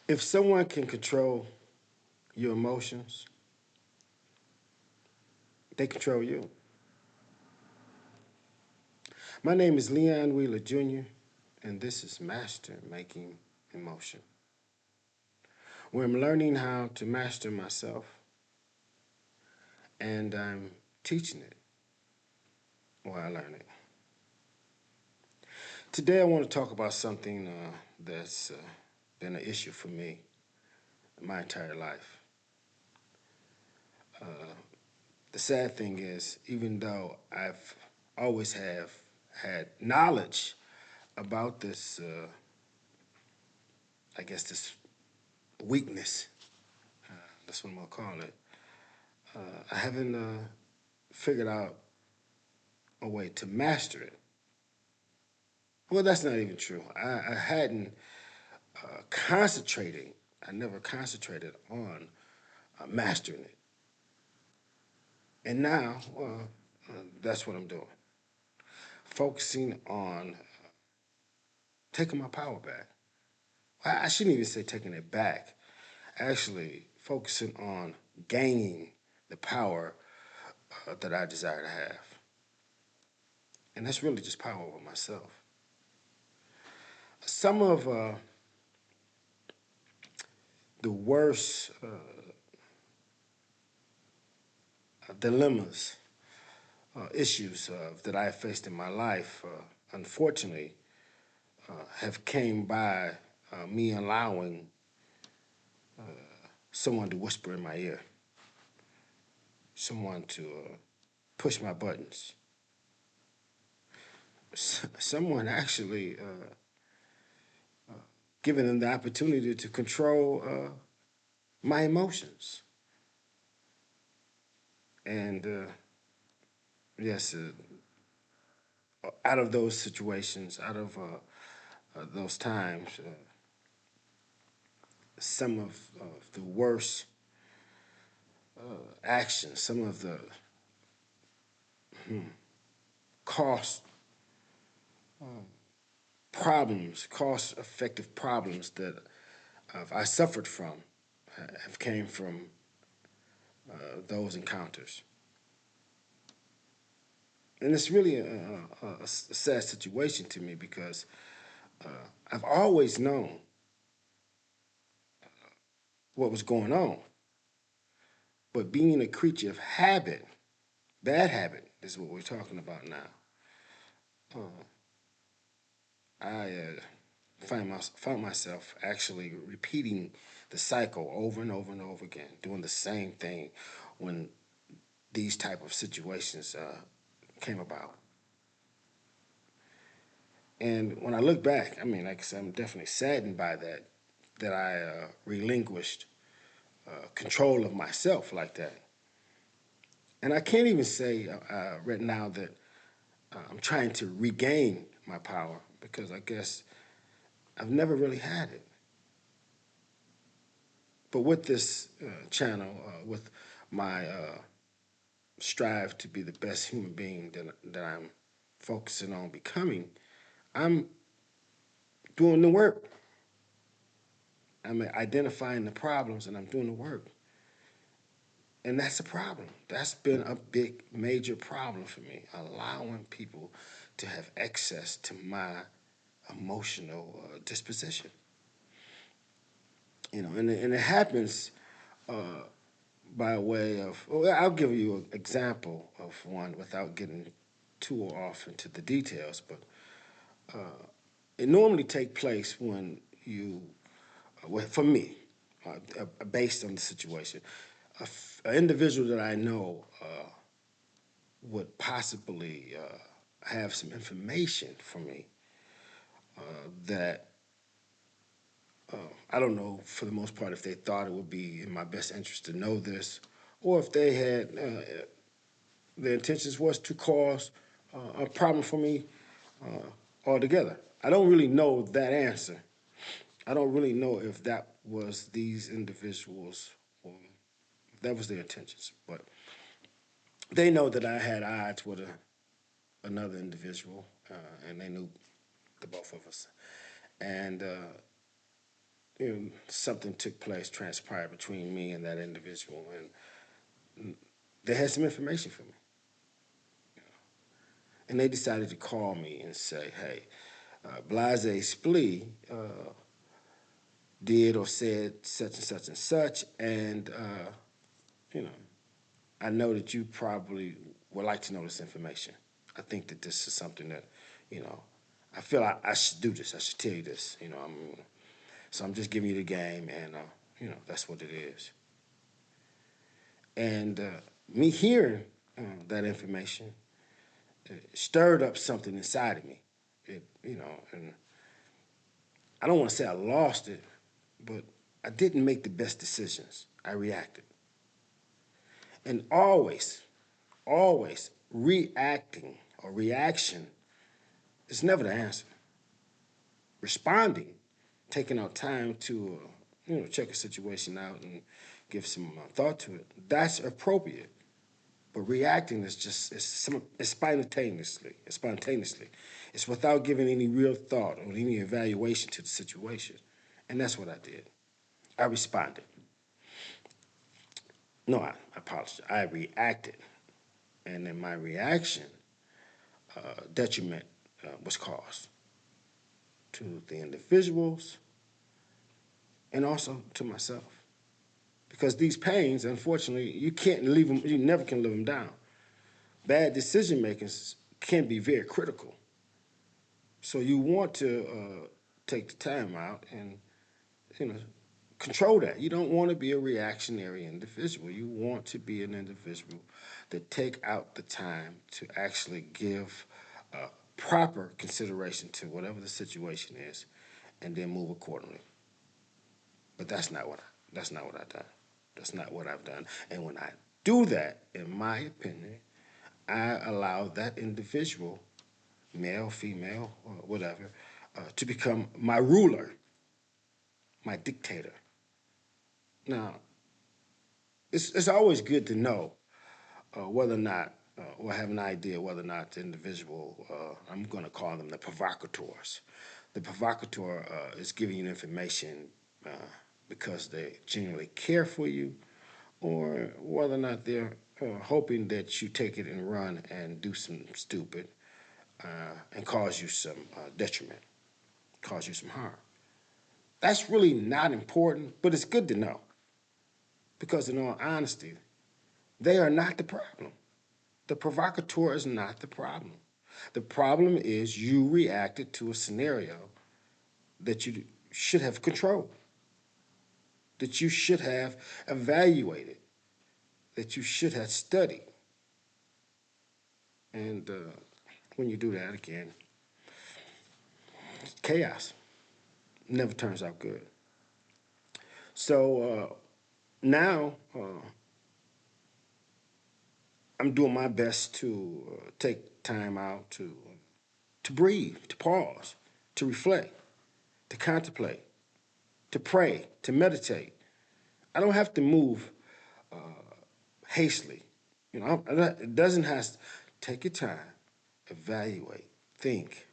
If someone can control your emotions, they control you. My name is Leon Wheeler Jr., and this is Master Making Emotion, where I'm learning how to master myself and I'm teaching it while I learn it. Today, I want to talk about something that's been an issue for me my entire life. Uh, the sad thing is, even though I've always have had knowledge about this, I guess this weakness, that's what I'm gonna call it. I haven't figured out a way to master it. Well, that's not even true. I hadn't concentrating. I never concentrated on mastering it, and now that's what I'm doing. Focusing on taking my power back. I shouldn't even say taking it back. Actually, focusing on gaining the power that I desire to have, and that's really just power over myself. Some of the worst dilemmas, issues that I have faced in my life, unfortunately, have came by me allowing someone to whisper in my ear, someone to push my buttons, someone actually giving them the opportunity to control my emotions. And yes, out of those situations, out of those times, some of the worst actions, some of the cost problems, cost effective problems that I suffered from have came from those encounters. And it's really a sad situation to me because I've always known what was going on. But being a creature of habit, bad habit is what we're talking about now. Uh, I found myself actually repeating the cycle over and over and over again, doing the same thing when these type of situations came about. And when I look back, I mean, like I said, I'm definitely saddened by that, that I relinquished control of myself like that. And I can't even say right now that I'm trying to regain my power because I guess I've never really had it. But with this channel, with my strive to be the best human being that I'm focusing on becoming, I'm doing the work. I'm identifying the problems and I'm doing the work. And that's a problem. That's been a big, major problem for me, allowing people to have access to my emotional disposition. And it happens uh, by way of, well, I'll give you an example of one without getting too off into the details, but it normally take place when you, well, for me, based on the situation, an individual that I know would possibly have some information for me that I don't know for the most part if they thought it would be in my best interest to know this, or if they had their intentions was to cause a problem for me altogether. I don't really know that answer. I don't really know if that was these individuals or if that was their intentions, but they know that I had odds with another individual, and they knew the both of us. And something took place, transpired between me and that individual, and they had some information for me. And they decided to call me and say, hey, Blase Splee did or said such and such and such, and, you know, I know that you probably would like to know this information. I think that this is something that, you know, I feel I should do this. I should tell you this. So I'm just giving you the game, and that's what it is. And me hearing that information stirred up something inside of me. And I don't want to say I lost it, but I didn't make the best decisions. I reacted, and always reacting or reaction is never the answer. Responding, taking out time to check a situation out and give some thought to it, that's appropriate. But reacting is just it's spontaneously. It's spontaneously. It's without giving any real thought or any evaluation to the situation, and that's what I did. I responded. No, I apologize. I reacted, and in my reaction, detriment was caused to the individuals and also to myself. Because these pains, unfortunately, you can't leave them. You never can live them down. Bad decision makings can be very critical. So you want to take the time out and you know control that. You don't want to be a reactionary individual. You want to be an individual that take out the time to actually give proper consideration to whatever the situation is, and then move accordingly. But that's not what I've done. That's not what I've done. And when I do that, in my opinion, I allow that individual, male, female, or whatever, to become my ruler, my dictator. Now, it's always good to know whether or not, or have an idea whether or not the individual, I'm going to call them the provocateurs. The provocateur is giving you information uh, because they genuinely care for you, or whether or not they're hoping that you take it and run and do some stupid and cause you some detriment, cause you some harm. That's really not important, but it's good to know because, in all honesty, they are not the problem. The provocateur is not the problem. The problem is you reacted to a scenario that you should have controlled, that you should have evaluated, that you should have studied. And when you do that again, chaos never turns out good. So now I'm doing my best to take time out to breathe, to pause, to reflect, to contemplate, to pray, to meditate. I don't have to move hastily. It doesn't have to take your time, evaluate, think,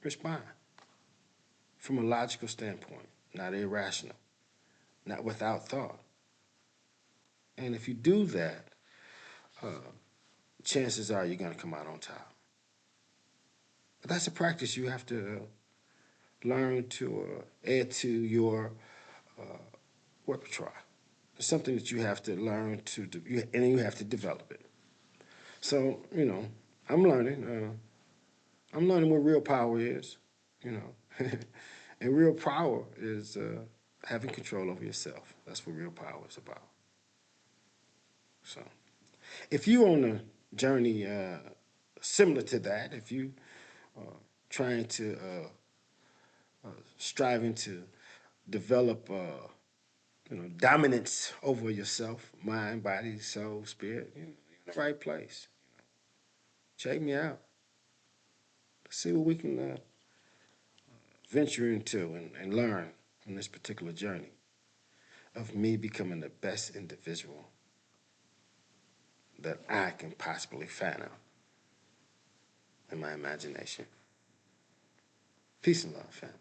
respond from a logical standpoint, not irrational, not without thought. And if you do that, chances are you're going to come out on top. But that's a practice you have to learn to add to your repertoire. It's something that you have to learn to do, and you have to develop it. So, I'm learning. I'm learning what real power is, you know. And real power is having control over yourself. That's what real power is about. So, if you're on a journey similar to that, if you trying to striving to develop dominance over yourself, mind, body, soul, spirit, you're in the right place. Check me out. Let's see what we can venture into and learn on this particular journey of me becoming the best individual that I can possibly find out in my imagination. Peace and love, family.